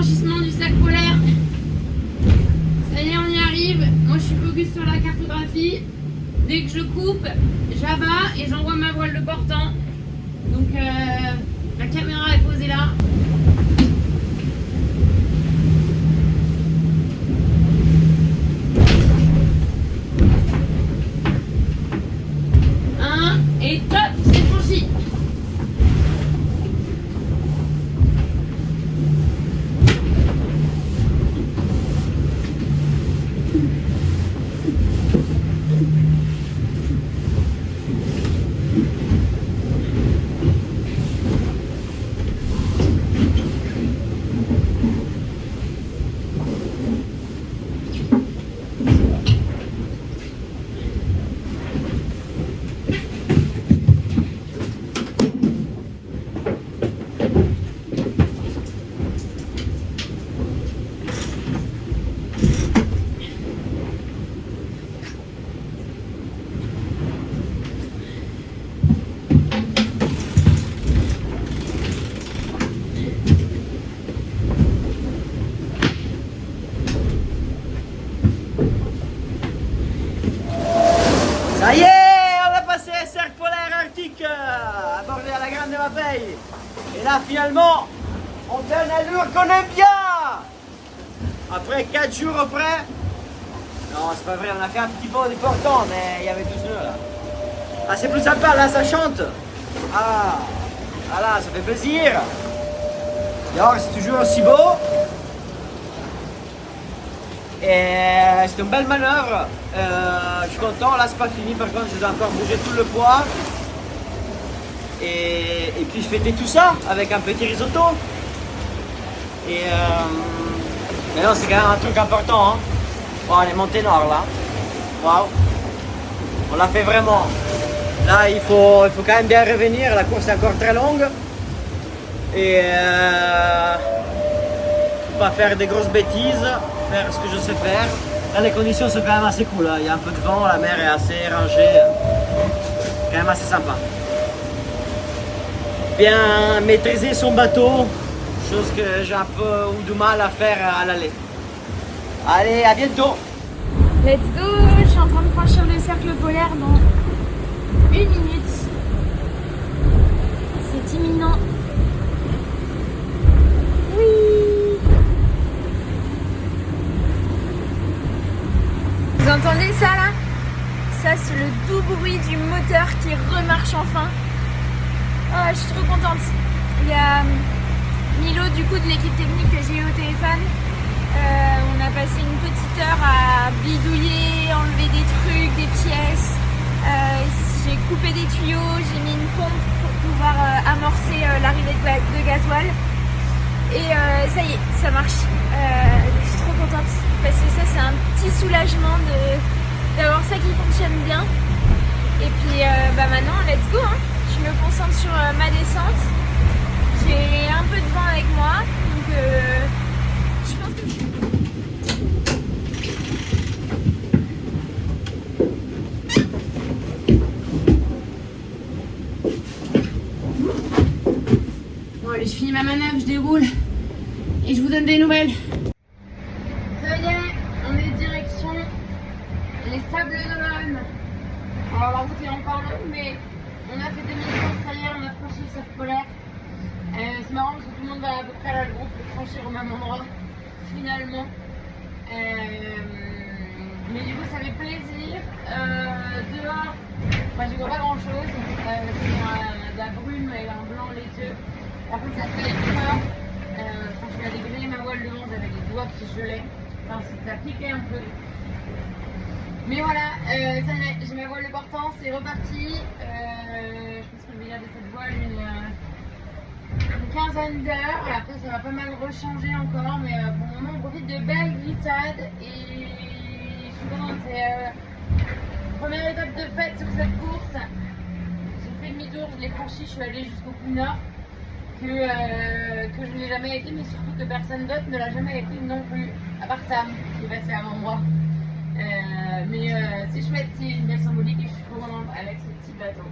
franchissement du cercle polaire. Ça y est, on y arrive. Moi, je suis focus sur la cartographie. Dès que je coupe, j'abats et j'envoie ma voile de portant. Donc, la caméra est posée là. Et top, c'est franchi. Ça y est, on a passé le cercle polaire arctique abordé à la Grande de Marbella. Et là, finalement, on fait une allure qu'on aime bien. Après 4 jours après, non, c'est pas vrai, on a fait un petit peu de portant, mais il y avait 12 nœuds là. Ah, c'est plus sympa, là, ça chante. Ah, voilà, ça fait plaisir. Dehors, c'est toujours aussi beau. Et c'est une belle manœuvre, je suis content, là c'est pas fini, par contre je dois encore bouger tout le poids. Et puis je fêtais tout ça avec un petit risotto. Et mais non, c'est quand même un truc important, hein. Bon, les montées nord là, waouh, on l'a fait vraiment. Là il faut quand même bien revenir, la course est encore très longue. Et faut pas faire des grosses bêtises. Faire ce que je sais faire. Là, les conditions sont quand même assez cool. Hein. Il y a un peu de vent, la mer est assez rangée. Quand même assez sympa. Bien maîtriser son bateau, chose que j'ai un peu ou du mal à faire à l'aller. Allez, à bientôt. Let's go. Je suis en train de franchir le cercle polaire dans 1 minute. C'est imminent. Oui. Vous entendez ça là? Ça c'est le doux bruit du moteur qui remarche enfin. Oh, je suis trop contente. Il y a Milo du coup de l'équipe technique que j'ai eu au téléphone. On a passé une petite heure à bidouiller, enlever des trucs, des pièces. J'ai coupé des tuyaux, j'ai mis une pompe pour pouvoir amorcer l'arrivée de gasoil. Et ça y est, ça marche. Je suis trop contente parce que ça c'est un petit soulagement d'avoir ça qui fonctionne bien. Et puis maintenant, let's go, hein. Je me concentre sur ma descente. J'ai un peu de vent avec moi, donc je pense que bon allez, je finis ma manœuvre, je déroule et je vous donne des nouvelles. Ça y est, on est direction les Sables d'Olonne. Alors la route est encore longue, mais on a fait 2030, ça y est, on a franchi le cercle polaire. C'est marrant parce que tout le monde va à peu près là, le groupe pour franchir au même endroit, finalement. Mais du coup, ça fait plaisir. Dehors, moi je vois pas grand chose. C'est de la brume et un blanc laiteux. Par contre, ça fait froid. Quand je suis allée griller ma voile devant, j'avais les doigts qui gelaient. Enfin, ça piquait un peu. Mais voilà, ça y est, j'ai ma voile de portant, c'est reparti. Je pense que je vais garder cette voile une quinzaine d'heures. Et après, ça va pas mal rechanger encore. Mais pour le moment, on profite de belles glissades. Et je suis contente. C'est première étape de fête sur cette course. J'ai fait demi-tour, je l'ai franchi, je suis allée jusqu'au coup nord. Que je n'ai jamais été, mais surtout que personne d'autre ne l'a jamais été non plus, à part Sam qui est passé avant moi. Mais c'est chouette, c'est une belle symbolique et je suis trop contente avec ce petit bateau.